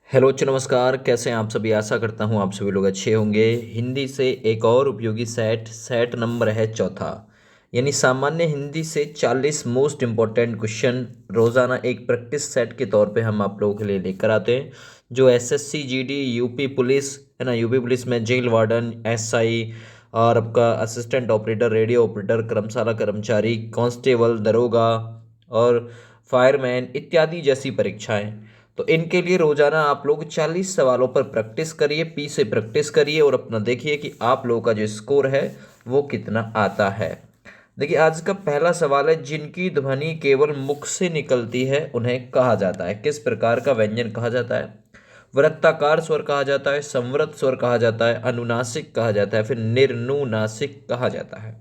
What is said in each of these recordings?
Hello नमस्कार, कैसे हैं आप सभी। आशा करता हूं आप सभी लोग अच्छे होंगे। हिंदी से एक और उपयोगी सेट सेट नंबर है चौथा, यानी सामान्य हिंदी से 40 मोस्ट इम्पोर्टेंट क्वेश्चन रोज़ाना एक प्रैक्टिस सेट के तौर पे हम आप लोगों के लिए लेकर आते हैं। जो एसएससी जीडी यूपी पुलिस है ना, यूपी पुलिस में जेल वार्डन एसआई और आपका असिस्टेंट ऑपरेटर रेडियो ऑपरेटर कर्मशाला कर्मचारी कांस्टेबल दरोगा और फायरमैन इत्यादि जैसी परीक्षाएं, तो इनके लिए रोजाना आप लोग 40 सवालों पर प्रैक्टिस करिए, पी से प्रैक्टिस करिए और अपना देखिए कि आप लोगों का जो स्कोर है वो कितना आता है। देखिए आज का पहला सवाल है, जिनकी ध्वनि केवल मुख से निकलती है उन्हें कहा जाता है। किस प्रकार का व्यंजन कहा जाता है? वृत्ताकार स्वर कहा जाता है, संवृत स्वर कहा जाता है, अनुनासिक कहा जाता है, फिर निर्नुनासिक कहा जाता है।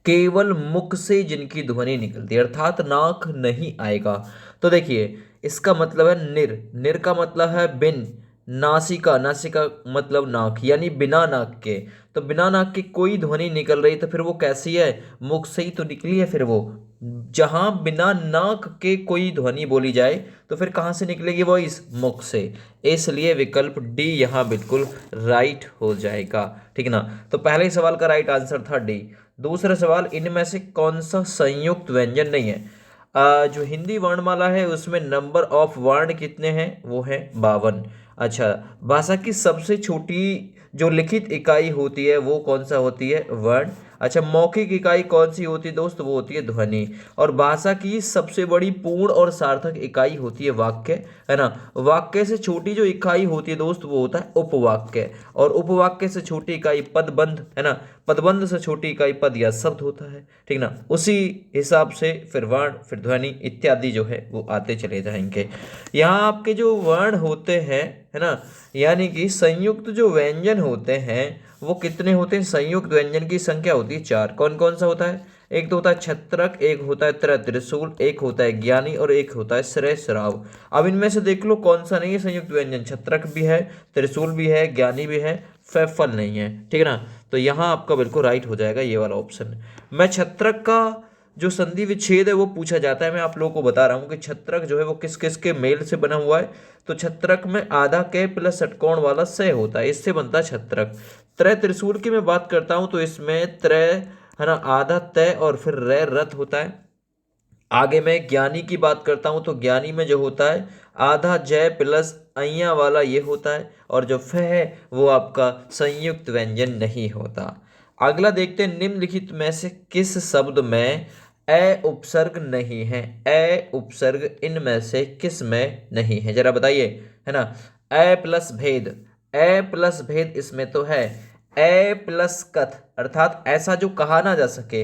केवल मुख से जिनकी ध्वनि निकलती है अर्थात नाक नहीं आएगा, तो देखिए इसका मतलब है निर। निर का मतलब है बिन। नासिका, नासिका मतलब नाक, यानी बिना नाक के। तो बिना नाक के कोई ध्वनि निकल रही तो फिर वो कैसी है? मुख से ही तो निकली है। फिर वो जहां बिना नाक के कोई ध्वनि बोली जाए तो फिर कहां से निकलेगी वॉइस? मुख से। इसलिए विकल्प डी यहाँ बिल्कुल राइट हो जाएगा। ठीक ना। तो पहले सवाल का राइट आंसर था डी। दूसरा सवाल, इनमें से कौन सा संयुक्त व्यंजन नहीं है? जो हिंदी वर्णमाला है उसमें नंबर ऑफ वर्ण कितने हैं? वो है 52। अच्छा, भाषा की सबसे छोटी जो लिखित इकाई होती है वो कौन सा होती है? वर्ण। अच्छा, मौखिक इकाई कौन सी होती है दोस्त? वो होती है ध्वनि। और भाषा की सबसे बड़ी पूर्ण और सार्थक इकाई होती है वाक्य, है ना। वाक्य से छोटी जो इकाई होती है दोस्त वो होता है उपवाक्य, और उपवाक्य से छोटी इकाई पदबंध, है ना। पदबंध से छोटी इकाई पद या शब्द होता है। ठीक ना। उसी हिसाब से फिर वर्ण, फिर ध्वनि इत्यादि जो है वो आते चले जाएंगे। यहाँ आपके जो वर्ण होते हैं, है ना, यानी कि संयुक्त जो व्यंजन होते हैं वो कितने होते हैं? संयुक्त व्यंजन की संख्या होती है 4। कौन कौन सा होता है? एक तो होता है छत्रक, एक होता है त्रिशूल, एक होता है ज्ञानी और एक होता है श्रेय श्राव। अब इनमें से देख लो कौन सा नहीं है संयुक्त व्यंजन। छत्रक भी है, त्रिशूल भी है, ज्ञानी भी है, फैफल नहीं है। ठीक है ना। तो यहाँ आपका बिल्कुल राइट हो जाएगा ये वाला ऑप्शन। मैं छत्रक का जो संधि विच्छेद है वो पूछा जाता है। मैं आप लोगों को बता रहा हूँ कि छत्रक जो है वो किस किस के मेल से बना हुआ है। तो छत्रक में आधा कै प्लस षटकोण वाला सय होता है, इससे बनता है छत्रक। त्रय त्रिशूल की मैं बात करता हूं तो इसमें त्रय, है ना, आधा तय और फिर रे रथ होता है। आगे मैं ज्ञानी की बात करता हूं तो ज्ञानी में जो होता है आधा जय प्लस अइया वाला ये होता है, और जो फ है वो आपका संयुक्त व्यंजन नहीं होता। अगला देखते हैं, निम्नलिखित में से किस शब्द में ए उपसर्ग नहीं है? ए उपसर्ग इनमें से किस में नहीं है, जरा बताइए, है ना। ए प्लस भेद, ए प्लस भेद इसमें तो है। ए प्लस कथ अर्थात ऐसा जो कहा ना जा सके।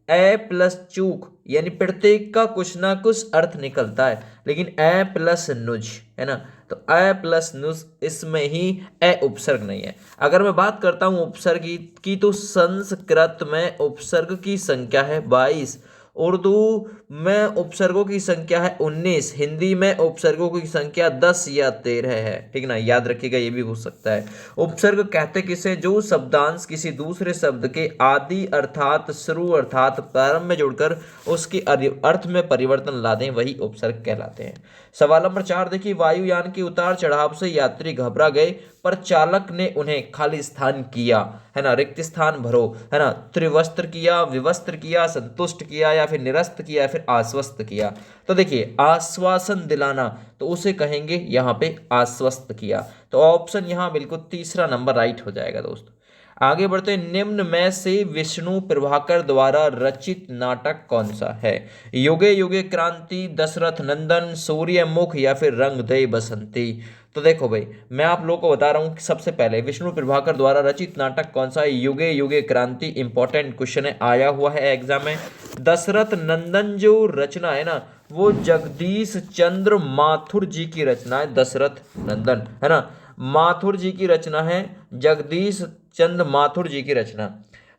ए प्लस चूक यानी प्रत्येक का कुछ ना कुछ अर्थ निकलता है, लेकिन ए प्लस नुज, है ना। तो ए प्लस नुज इसमें ही ए उपसर्ग नहीं है। अगर मैं बात करता हूं उपसर्ग की तो संस्कृत में उपसर्ग की संख्या है 22, उर्दू में उपसर्गों की संख्या है 19, हिंदी में उपसर्गों की संख्या 10 या 13 है। ठीक ना, याद रखिएगा, ये भी हो सकता है। उपसर्ग कहते किसे? जो शब्दांश किसी दूसरे शब्द के आदि अर्थात शुरू अर्थात प्रारंभ में जुड़कर उसके अर्थ में परिवर्तन ला दें, वही उपसर्ग कहलाते हैं। सवाल नंबर 4 देखिए, वायुयान के उतार चढ़ाव से यात्री घबरा गए पर चालक ने उन्हें खाली स्थान किया, है ना, रिक्त स्थान भरो, है ना, त्रिवस्त्र किया, विवस्त्र किया, संतुष्ट किया या फिर निरस्त किया या फिर आश्वस्त किया। तो देखिए आश्वासन दिलाना, तो उसे कहेंगे यहाँ पे आश्वस्त किया। तो ऑप्शन यहाँ बिल्कुल तीसरा नंबर राइट हो जाएगा दोस्त। आगे बढ़ते हैं, निम्न में से विष्णु प्रभाकर द्वारा रचित नाटक कौन सा है? युगे युगे क्रांति, दशरथ नंदन, सूर्यमुख या फिर रंग दे बसंती। तो देखो भाई, मैं आप लोगों को बता रहा हूँ कि सबसे पहले विष्णु प्रभाकर द्वारा रचित नाटक कौन सा है? युगे युगे क्रांति। इंपॉर्टेंट क्वेश्चन है, आया हुआ है एग्जाम में। दशरथ नंदन जो रचना है ना वो जगदीश चंद्र माथुर जी की रचना है। दशरथ नंदन, है ना, माथुर जी की रचना है, जगदीश चंद्र माथुर जी की रचना।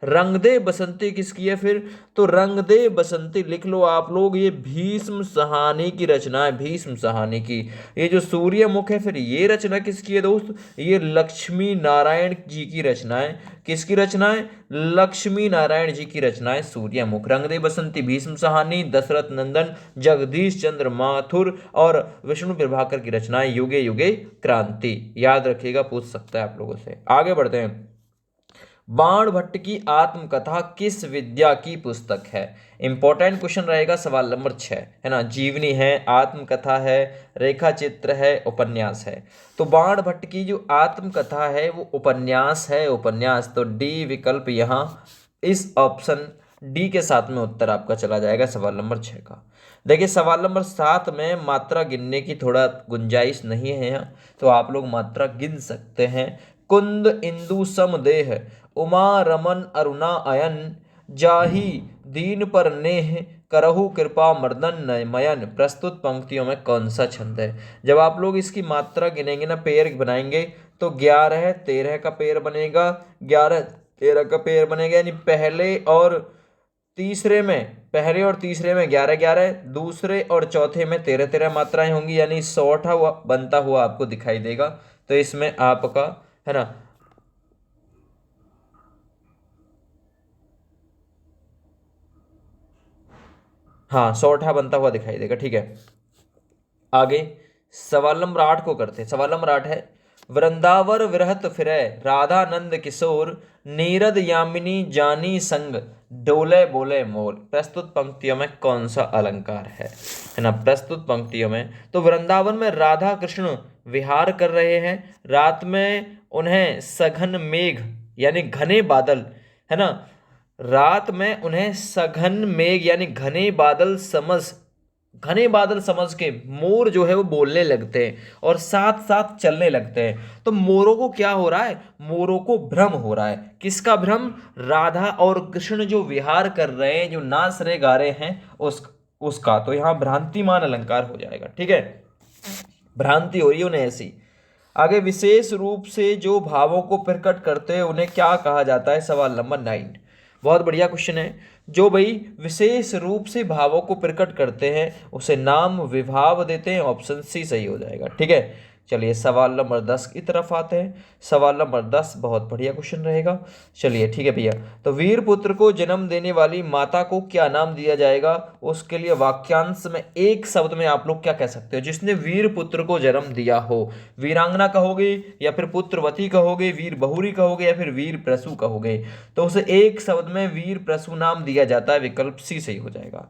रंग दे बसंती किसकी है फिर? तो रंग दे बसंती लिख लो आप लोग, ये भीष्म साहनी की रचना है, भीष्म साहनी की। ये जो सूर्यमुख है फिर ये रचना किसकी है दोस्त? ये लक्ष्मी नारायण जी की रचना है। किसकी रचना है? लक्ष्मी नारायण जी की रचना है सूर्यमुख। रंग दे बसंती भीष्म साहनी, दशरथ नंदन, जगदीश चंद्र माथुर और विष्णु प्रभाकर की रचना है युगे युगे क्रांति। याद रखिएगा, पूछ सकता है आप लोगों से। आगे बढ़ते हैं। बाण भट्ट की आत्मकथा किस विद्या की पुस्तक है? इंपॉर्टेंट क्वेश्चन रहेगा, सवाल नंबर 6 है ना। जीवनी है, आत्मकथा है, रेखा चित्र है, उपन्यास है। तो बाण भट्ट की जो आत्मकथा है वो उपन्यास है, उपन्यास। तो डी विकल्प यहाँ इस ऑप्शन डी के साथ में उत्तर आपका चला जाएगा सवाल नंबर 6 का। देखिए सवाल नंबर 7 में मात्रा गिनने की थोड़ा गुंजाइश नहीं है यहाँ, तो आप लोग मात्रा गिन सकते हैं। कुंद इंदु समदेह, उमा रमन अरुणा अयन, जाहि दीन पर नेह, करहु कृपा मर्दन नयन। प्रस्तुत पंक्तियों में कौन सा छंद है? जब आप लोग इसकी मात्रा गिनेंगे ना, पेयर बनाएंगे, तो 11 13 का पेयर बनेगा, 11 13 का पेयर बनेगा। यानी पहले और तीसरे में 11 11, दूसरे और चौथे में 13 13 मात्राएं होंगी, यानी 100 हुआ बनता हुआ आपको दिखाई देगा। तो इसमें आपका है ना, हाँ 100 बनता हुआ दिखाई देगा। ठीक है, आगे सवाल नंबर 8 को करते हैं। सवाल नंबर 8 है, वृंदावर विरहत फिरै, राधानंद किशोर, नीरद यामिनी जानी संग, डोले बोले मोर। प्रस्तुत पंक्तियों में कौन सा अलंकार है ना? प्रस्तुत पंक्तियों में तो वृंदावन में राधा कृष्ण विहार कर रहे हैं, रात में उन्हें सघन मेघ यानी घने बादल, है ना, रात में उन्हें सघन मेघ यानी घने बादल समझ के मोर जो है वो बोलने लगते हैं और साथ साथ चलने लगते हैं। तो मोरों को क्या हो रहा है? मोरों को भ्रम हो रहा है। किसका भ्रम? राधा और कृष्ण जो विहार कर रहे हैं, जो नाच रहे गा रहे हैं, उसका। तो यहां भ्रांतिमान अलंकार हो जाएगा। ठीक है, भ्रांति हो रही है उन्हें ऐसी। आगे विशेष रूप से जो भावों को प्रकट करते हैं उन्हें क्या कहा जाता है? सवाल नंबर 9। बहुत बढ़िया क्वेश्चन है। जो भाई विशेष रूप से भावों को प्रकट करते हैं उसे नाम विभाव देते हैं। ऑप्शन सी सही हो जाएगा। ठीक है, चलिए सवाल नंबर 10 की तरफ आते हैं। सवाल नंबर 10 बहुत बढ़िया क्वेश्चन रहेगा। चलिए ठीक है भैया, तो वीर पुत्र को जन्म देने वाली माता को क्या नाम दिया जाएगा? उसके लिए वाक्यांश में एक शब्द में आप लोग क्या कह सकते हो? जिसने वीर पुत्र को जन्म दिया हो, वीरांगना कहोगे या फिर पुत्रवती कहोगे, वीर बहुरी कहोगे या फिर वीर प्रसू कहोगे? तो उसे एक शब्द में वीर प्रसू नाम दिया जाता है। विकल्प सी सही हो जाएगा।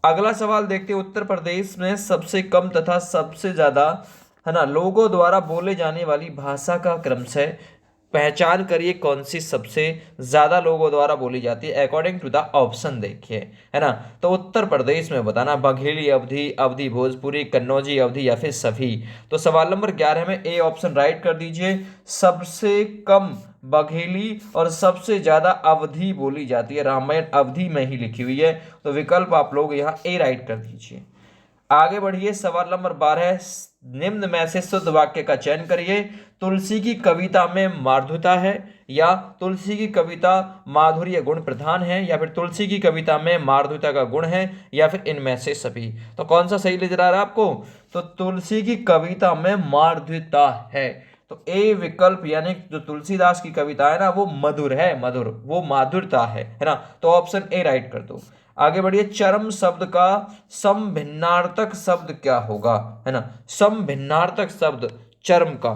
अगला सवाल देखते हैं। उत्तर प्रदेश में सबसे कम तथा सबसे ज्यादा, है ना, लोगों द्वारा बोले जाने वाली भाषा का क्रमशः पहचान करिए कौन सी सबसे ज्यादा लोगों द्वारा बोली जाती है अकॉर्डिंग टू द ऑप्शन। देखिए, है ना, तो उत्तर प्रदेश में बताना बघेली अवधी, अवधी भोजपुरी, कन्नौजी अवधी या फिर सभी। तो सवाल नंबर 11 में ए ऑप्शन राइट कर दीजिए। सबसे कम बघेली और सबसे ज्यादा अवधी बोली जाती है, रामायण अवधी में ही लिखी हुई है। तो विकल्प आप लोग यहाँ ए राइट कर दीजिए। आगे बढ़िए, सवाल नंबर 12, निम्न में से शुद्ध वाक्य का चयन करिए। तुलसी की कविता में माधुर्यता है, या तुलसी की कविता माधुर्य गुण प्रधान है, या फिर तुलसी की कविता में माधुर्यता का गुण है, या फिर इनमें से सभी। तो कौन सा सही नजर आ रहा है आपको? तो तुलसी की कविता में माधुर्यता है। तो ए विकल्प यानी जो तुलसीदास की कविता है ना वो मधुर है, मधुर, वो माधुरता है ना। तो ऑप्शन ए राइट कर दो। आगे बढ़िए, चरम शब्द का समभिन्नार्थक शब्द क्या होगा? है ना, समभिन्नार्थक शब्द चरम का,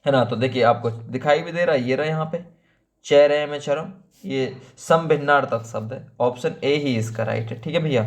है ना। तो देखिए आपको दिखाई भी दे रहा है, ये रहा यहाँ पे चेहरे में चरम, ये समभिन्नार्थक शब्द है। ऑप्शन ए ही इसका राइट है। ठीक है भैया,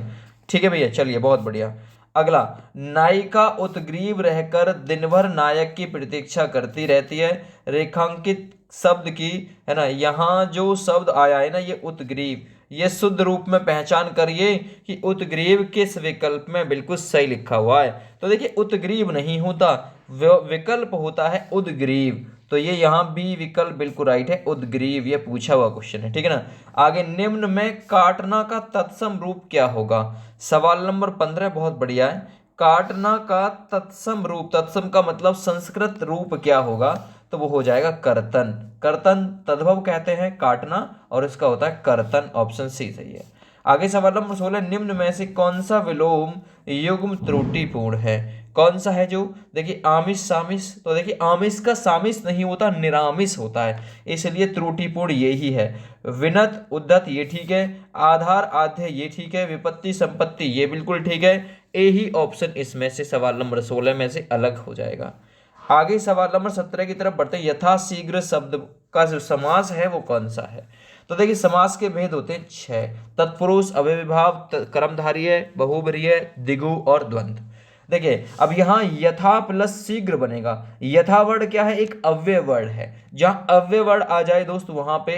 ठीक है भैया, चलिए बहुत बढ़िया। अगला, नायिका उत्ग्रीव रहकर दिन भर नायक की प्रतीक्षा करती रहती है। रेखांकित शब्द की, है ना, यहाँ जो शब्द आया है ना ये उत्ग्रीव, ये शुद्ध रूप में पहचान करिए कि उत्ग्रीव किस विकल्प में बिल्कुल सही लिखा हुआ है। तो देखिए उत्ग्रीव नहीं होता, विकल्प होता है उद्ग्रीव। तो ये यहाँ बी विकल्प बिल्कुल राइट है, उद्ग्रीव। ये पूछा हुआ क्वेश्चन है। ठीक है ना। आगे, निम्न में काटना का तत्सम रूप क्या होगा? सवाल नंबर 15 बहुत बढ़िया है। काटना का तत्सम रूप, तत्सम का मतलब संस्कृत रूप क्या होगा? तो वो हो जाएगा कर्तन। कर्तन तद्भव कहते हैं काटना, और इसका होता है कर्तन। ऑप्शन सी सही है। आगे सवाल नंबर 16, निम्न में से कौन सा विलोम युग्म त्रुटिपूर्ण है? कौन सा है जो, देखिए आमिष सामिष, तो देखिए आमिष का सामिष नहीं होता, निरामिष होता है, इसलिए त्रुटिपूर्ण यही है। विनत उद्धत ये ठीक है, आधार आध्य ये ठीक है, विपत्ति संपत्ति ये बिल्कुल ठीक है। ए ही ऑप्शन इसमें से सवाल नंबर 16 में से अलग हो जाएगा। आगे सवाल नंबर 17 की तरफ बढ़ते हैं। यथाशीघ्र शब्द का जो समास है वो कौन सा है? तो देखिए समास के भेद होते हैं 6, तत्पुरुष, अव्ययीभाव, कर्मधारय, बहुब्रीहि, द्विगु और द्वंद्व। देखिए अब यहाँ यथा प्लस शीघ्र बनेगा। यथा वर्ड क्या है? एक अव्यय वर्ड है। जहां अव्यय वर्ड आ जाए दोस्त वहां पे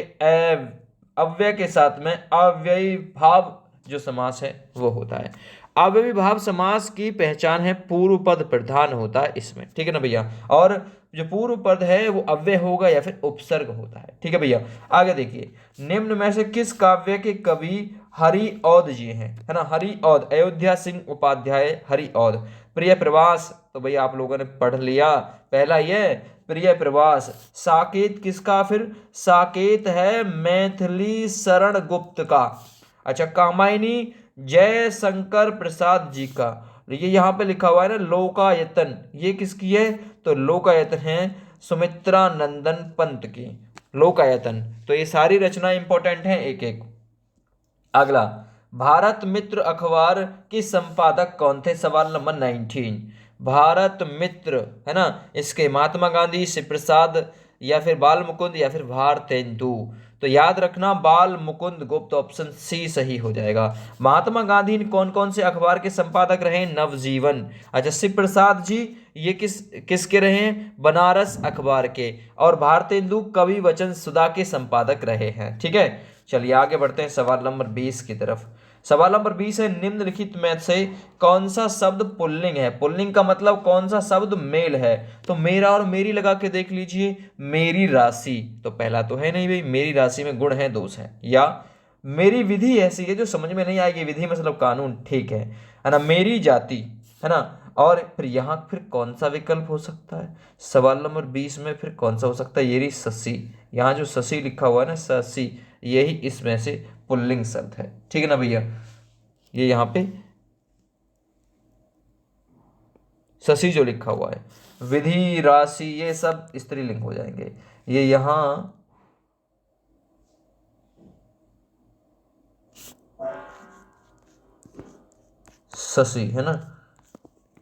अव्यय के साथ में अव्ययी भाव जो समास है वो होता है। अव्ययी भाव समास की पहचान है पूर्व पद प्रधान होता है इसमें, ठीक है ना भैया। और जो पूर्व पद है वो अव्यय होगा या फिर उपसर्ग होता है, ठीक है भैया। आगे देखिए, निम्न में से किस काव्य के कवि हरिऔध जी हैं? है ना, हरिऔध, अयोध्या सिंह उपाध्याय हरिऔध। प्रिय प्रवास, तो भैया आप लोगों ने पढ़ लिया, पहला ये प्रिय प्रवास। साकेत किसका? फिर साकेत है मैथिली शरण गुप्त का। अच्छा, कामायनी जय शंकर प्रसाद जी का। ये यहाँ पे लिखा हुआ है ना लोकायतन, ये किसकी है? तो लोकायतन है सुमित्रा नंदन पंत की, लोकायतन। तो ये सारी रचना इंपॉर्टेंट है एक एक। अगला, भारत मित्र अखबार के संपादक कौन थे? सवाल नंबर 19। भारत मित्र है ना, इसके महात्मा गांधी, शिव प्रसाद या फिर बाल मुकुंद या फिर भारतेंदु। तो याद रखना बाल मुकुंद गुप्त, ऑप्शन सी सही हो जाएगा। महात्मा गांधी कौन कौन से अखबार के संपादक रहे? नवजीवन। अच्छा, शिव प्रसाद जी ये किसके रहे हैं? बनारस अखबार के। और भारतेंदु कवि वचन सुधा के संपादक रहे हैं, ठीक है। चलिए आगे बढ़ते हैं सवाल नंबर 20 की तरफ। सवाल नंबर 20 है, निम्नलिखित में से कौन सा शब्द पुल्लिंग है? पुल्लिंग का मतलब कौन सा शब्द मेल है? तो मेरा और मेरी लगा के देख लीजिए। मेरी राशि तो पहला तो है नहीं भाई, मेरी राशि में गुण है दोष है। या मेरी विधि ऐसी है जो समझ में नहीं आएगी, विधि मतलब कानून, ठीक है ना। मेरी जाति है ना। और फिर यहाँ फिर कौन सा विकल्प हो सकता है? सवाल नंबर 20 में फिर कौन सा हो सकता है? ये शशि, यहाँ जो शशि लिखा हुआ है ना, शशि, यही इसमें से पुल्लिंग शब्द है, ठीक है ना भैया। ये यहाँ पे शशि जो लिखा हुआ है, विधि, राशि, ये सब स्त्रीलिंग हो जाएंगे। ये यहाँ शशि है ना,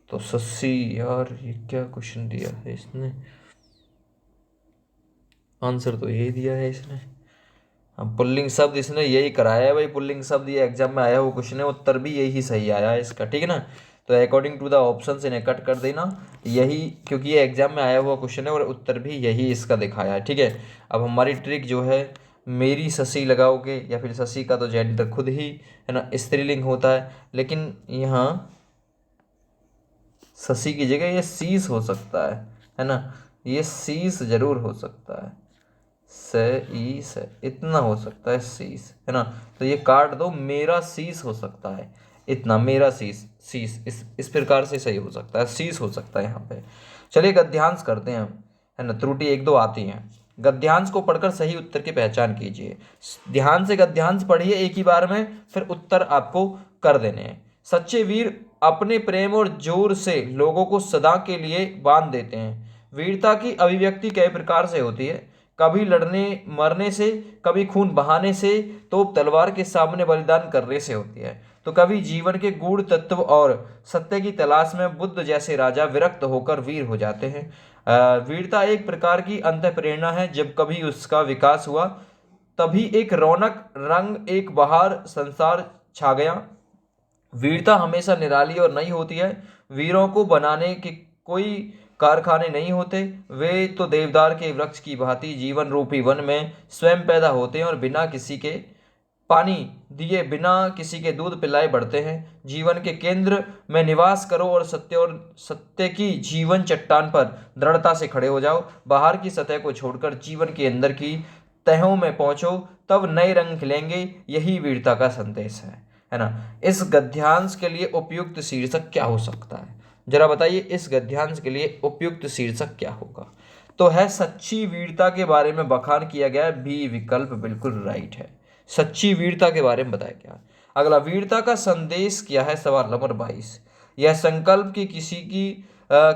तो शशि, यार ये क्या क्वेश्चन दिया है इसने? आंसर तो यही दिया है इसने। अब पुल्लिंग शब्द इसने यही कराया है भाई, पुल्लिंग शब्द ये एग्जाम में आया हुआ क्वेश्चन है, उत्तर भी यही सही आया है इसका, ठीक है ना। तो अकॉर्डिंग टू द ऑप्शन इन्हें कट कर देना यही, क्योंकि ये एग्जाम में आया हुआ क्वेश्चन है और उत्तर भी यही इसका दिखाया है, ठीक है। अब हमारी ट्रिक जो है, मेरी शशि लगाओगे या फिर शशि का तो जेंडर खुद ही है ना स्त्रीलिंग होता है, लेकिन यहाँ शशि की जगह ये शीश हो सकता है ना, ये शीश जरूर हो सकता है, ईस है, इतना हो सकता है शीश है ना। तो ये काट दो, मेरा शीश हो सकता है, इतना मेरा शीश, शीश इस प्रकार से सही हो सकता है, शीश हो सकता है यहाँ पे। चलिए गद्यांश करते हैं है ना, त्रुटि एक दो आती हैं। गद्यांश को पढ़कर सही उत्तर की पहचान कीजिए। ध्यान से गद्यांश पढ़िए एक ही बार में, फिर उत्तर आपको कर देने हैं। सच्चे वीर अपने प्रेम और जोर से लोगों को सदा के लिए बांध देते हैं। वीरता की अभिव्यक्ति कई प्रकार से होती है, कभी लड़ने मरने से, कभी खून बहाने से, तो तलवार के सामने बलिदान करने से होती है, तो कभी जीवन के गूढ़ तत्व और सत्य की तलाश में बुद्ध जैसे राजा विरक्त होकर वीर हो जाते हैं। वीरता एक प्रकार की अंतःप्रेरणा है, जब कभी उसका विकास हुआ तभी एक रौनक रंग एक बहार संसार छा गया। वीरता हमेशा निराली और नई होती है। वीरों को बनाने के कोई कारखाने नहीं होते, वे तो देवदार के वृक्ष की भांति जीवन रूपी वन में स्वयं पैदा होते हैं और बिना किसी के पानी दिए, बिना किसी के दूध पिलाए बढ़ते हैं। जीवन के केंद्र में निवास करो और सत्य की जीवन चट्टान पर दृढ़ता से खड़े हो जाओ। बाहर की सतह को छोड़कर जीवन के अंदर की तहों में पहुंचो, तब नए रंग खिलेंगे। यही वीरता का संदेश है ना। इस गद्यांश के लिए उपयुक्त शीर्षक क्या हो सकता है? जरा बताइए, इस गद्यांश के लिए उपयुक्त शीर्षक क्या होगा? तो है सच्ची वीरता के बारे में बखान किया गया है, बी विकल्प बिल्कुल राइट है। सच्ची वीरता के बारे में बताया गया। अगला, वीरता का संदेश क्या है, सवाल नंबर 22। यह संकल्प कि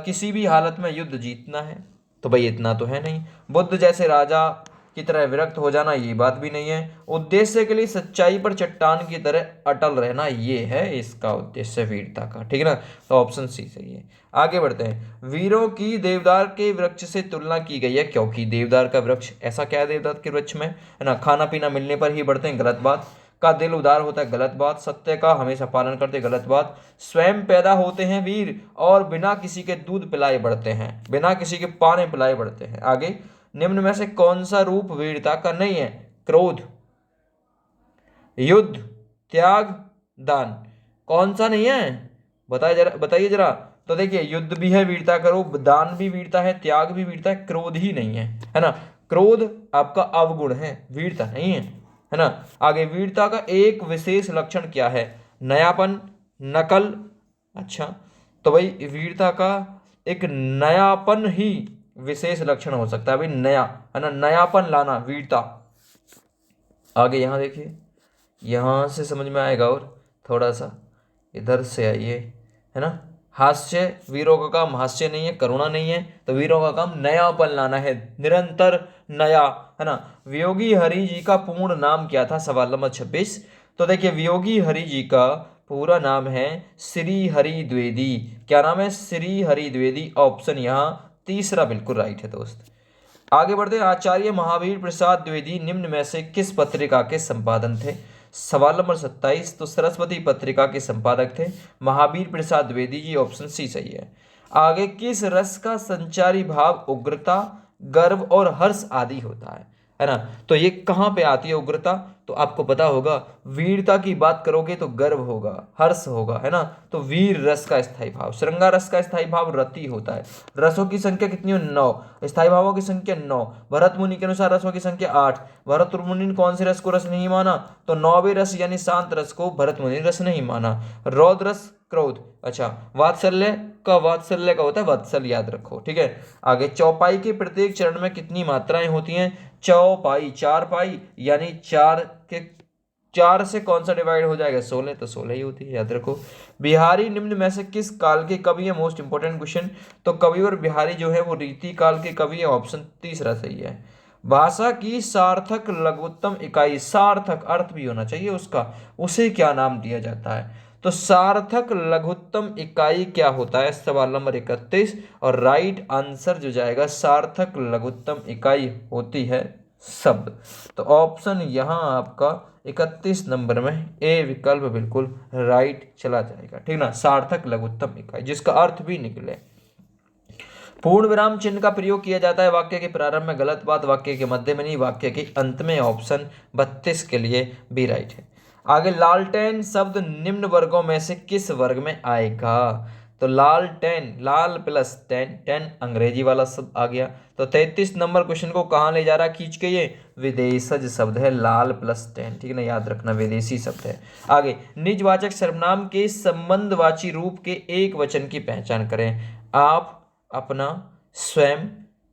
किसी भी हालत में युद्ध जीतना है, तो भाई इतना तो है नहीं। बुद्ध जैसे राजा की तरह विरक्त हो जाना, ये बात भी नहीं है। उद्देश्य के लिए सच्चाई पर चट्टान की तरह अटल रहना, ये है इसका उद्देश्य वीरता का, ठीक है ना। तो ऑप्शन सी सही है। आगे बढ़ते हैं। वीरों की देवदार के वृक्ष से तुलना की गई है, क्योंकि देवदार का वृक्ष, ऐसा क्या है देवदार के वृक्ष में, है ना, खाना पीना मिलने पर ही बढ़ते हैं, गलत बात। का दिल उदार होता है, गलत बात। सत्य का हमेशा पालन करते, गलत बात। स्वयं पैदा होते हैं वीर और बिना किसी के दूध पिलाए बढ़ते हैं, बिना किसी के पानी पिलाए बढ़ते हैं। आगे, निम्न में से कौन सा रूप वीरता का नहीं है, क्रोध, युद्ध, त्याग, दान, कौन सा नहीं है, बताइए जरा। तो देखिए, युद्ध भी है वीरता का रूप, दान भी वीरता है, त्याग भी वीरता है, क्रोध ही नहीं है ना। क्रोध आपका अवगुण है, वीरता नहीं है ना। आगे, वीरता का एक विशेष लक्षण क्या है, नयापन, नकल। अच्छा, तो भाई वीरता का एक नयापन ही विशेष लक्षण हो सकता है, भाई नया, है ना, नयापन लाना वीरता। आगे यहाँ देखिए, यहाँ से समझ में आएगा, और थोड़ा सा इधर से आइए, है ना। हास्य, वीरों का काम हास्य नहीं है, करुणा नहीं है, तो वीरों का काम नयापन लाना है, निरंतर नया, है ना। वियोगी हरि जी का पूर्ण नाम क्या था, सवाल नंबर 26। तो देखिए, वियोगी हरि जी का पूरा नाम है श्री हरि द्विवेदी। क्या नाम है, श्री हरि द्विवेदी। ऑप्शन यहाँ तीसरा बिल्कुल राइट है दोस्त। आगे बढ़ते हैं। आचार्य महावीर प्रसाद द्विवेदी निम्न में से किस पत्रिका के संपादक थे, सवाल नंबर 27। तो सरस्वती पत्रिका के संपादक थे महावीर प्रसाद द्विवेदी जी, ऑप्शन सी सही है। आगे, किस रस का संचारी भाव उग्रता, गर्व और हर्ष आदि होता है ना। तो ये कहाँ पे आती है उग्रता, तो आपको पता होगा, वीरता की बात करोगे तो गर्व होगा, हर्ष होगा, है ना। तो वीर रस का स्थायी भाव, श्रृंगार रस का स्थायी भाव रति होता है। रसों की संख्या कितनी है, 9। स्थायी भावों की संख्या 9। भरत मुनि के अनुसार रसों की संख्या 8। भरत मुनि ने कौन से रस को रस नहीं माना, तो 9वें रस यानी शांत रस को भरत मुनि ने रस नहीं माना। रौद्र रस, क्रोध। अच्छा, वात्सल्य का होता है वत्सल, याद रखो, ठीक है। आगे, चौपाई के प्रत्येक चरण में कितनी मात्राएं होती हैं, चौपाई, 4 पाई, यानी 4 से कौन सा डिवाइड हो जाएगा, 16, तो 16 ही होती है, याद रखो। बिहारी निम्न में से किस काल के कवि है, मोस्ट इंपोर्टेंट क्वेश्चन। तो कविवर बिहारी जो है वो रीति काल के कवि है, ऑप्शन तीसरा सही है। भाषा की सार्थक लघुत्तम इकाई, सार्थक अर्थ भी होना चाहिए उसका, उसे क्या नाम दिया जाता है, तो सार्थक लघुत्तम इकाई क्या होता है, सवाल नंबर 31। और राइट आंसर जो जाएगा, सार्थक लघुत्तम इकाई होती है शब्द। तो ऑप्शन यहाँ आपका 31 नंबर में ए विकल्प बिल्कुल राइट चला जाएगा, ठीक ना। सार्थक लघुत्तम इकाई जिसका अर्थ भी निकले। पूर्ण विराम चिन्ह का प्रयोग किया जाता है वाक्य के प्रारंभ में, गलत बात। वाक्य के मध्य में नहीं, वाक्य के अंत में, ऑप्शन 32 के लिए बी राइट है। आगे, लालटेन शब्द निम्न वर्गों में से किस वर्ग में आएगा, तो लालटेन, लाल प्लस टेन, टेन अंग्रेजी वाला शब्द आ गया। तो 33 नंबर क्वेश्चन को कहाँ ले जा रहा है खींच के, ये विदेशज शब्द है, लाल प्लस टेन, ठीक है ना, याद रखना विदेशी शब्द है। आगे, निजवाचक सर्वनाम के संबंधवाची रूप के एक वचन की पहचान करें, आप, अपना, स्वयं,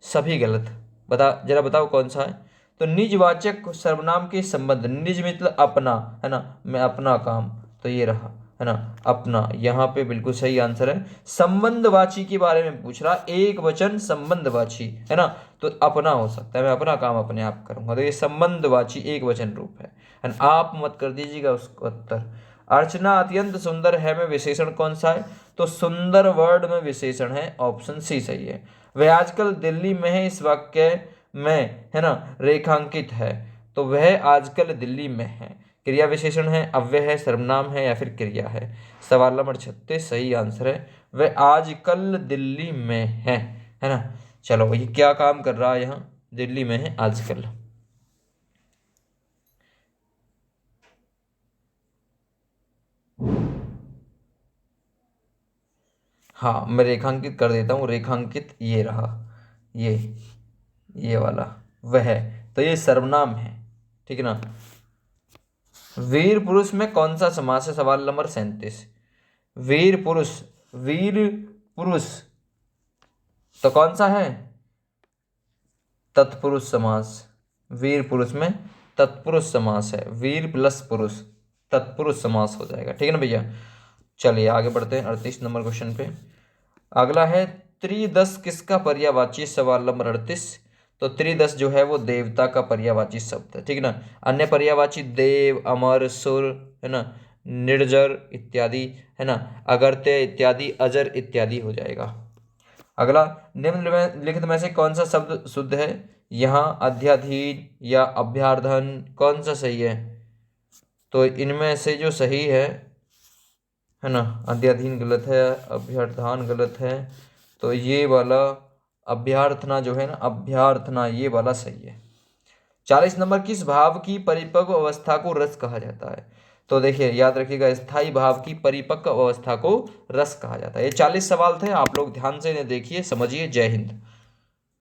सभी गलत। जरा बताओ कौन सा है। तो निजवाचक सर्वनाम के संबंध, निज मतलब अपना, है ना, मैं अपना काम, तो ये रहा, है ना, अपना, यहाँ पे बिल्कुल सही आंसर है। संबंधवाची के बारे में पूछ रहा, एक वचन संबंधवाची, है ना, तो अपना हो सकता है, मैं अपना काम अपने आप करूंगा, तो ये संबंधवाची एक वचन रूप है ना। आप मत कर दीजिएगा उसका उत्तर। अर्चना अत्यंत सुंदर है में विशेषण कौन सा है, तो सुंदर वर्ड में विशेषण है, ऑप्शन सी सही है। वह आजकल दिल्ली में है, इस वाक्य में, है ना, रेखांकित है, तो वह आजकल दिल्ली में है, क्रिया विशेषण है, अव्यय है, सर्वनाम है, या फिर क्रिया है। सवाल नंबर 36 सही आंसर है, वह आजकल दिल्ली में है ना। चलो, ये क्या काम कर रहा है, यहाँ दिल्ली में है आजकल। हाँ, मैं रेखांकित कर देता हूँ, रेखांकित ये रहा, ये वाला वह, तो ये सर्वनाम है, ठीक है ना। वीर पुरुष में कौन सा समास है, सवाल नंबर 37। वीर पुरुष, वीर पुरुष तो कौन सा है, तत्पुरुष समास, वीर पुरुष में तत्पुरुष समास है, वीर प्लस पुरुष, तत्पुरुष समास हो जाएगा। ठीक है ना भैया। चलिए आगे बढ़ते हैं 38 नंबर क्वेश्चन पे। अगला है त्रिदश किसका पर्यायवाची, सवाल नंबर 38। तो त्रिदश जो है वो देवता का पर्यायवाची शब्द है। ठीक है ना। अन्य पर्यायवाची देव, अमर, सुर, है ना, निर्जर इत्यादि, है ना, अगर्त्य इत्यादि, अजर इत्यादि हो जाएगा। अगला, निम्नलिखित में से कौन सा शब्द शुद्ध है। यहाँ अध्याधीन या अभ्यार्धन कौन सा सही है। तो इनमें से जो सही है ना, अध्याधीन गलत है, अभ्यर्थान गलत है, तो ये वाला अभ्यर्थना जो है ना, अभ्यर्थना, ये वाला सही है। 40 नंबर, किस भाव की परिपक्व अवस्था को रस कहा जाता है। तो देखिए याद रखिएगा, स्थायी भाव की परिपक्व अवस्था को रस कहा जाता है। ये 40 सवाल थे, आप लोग ध्यान से इन्हें देखिए, समझिए। जय हिंद।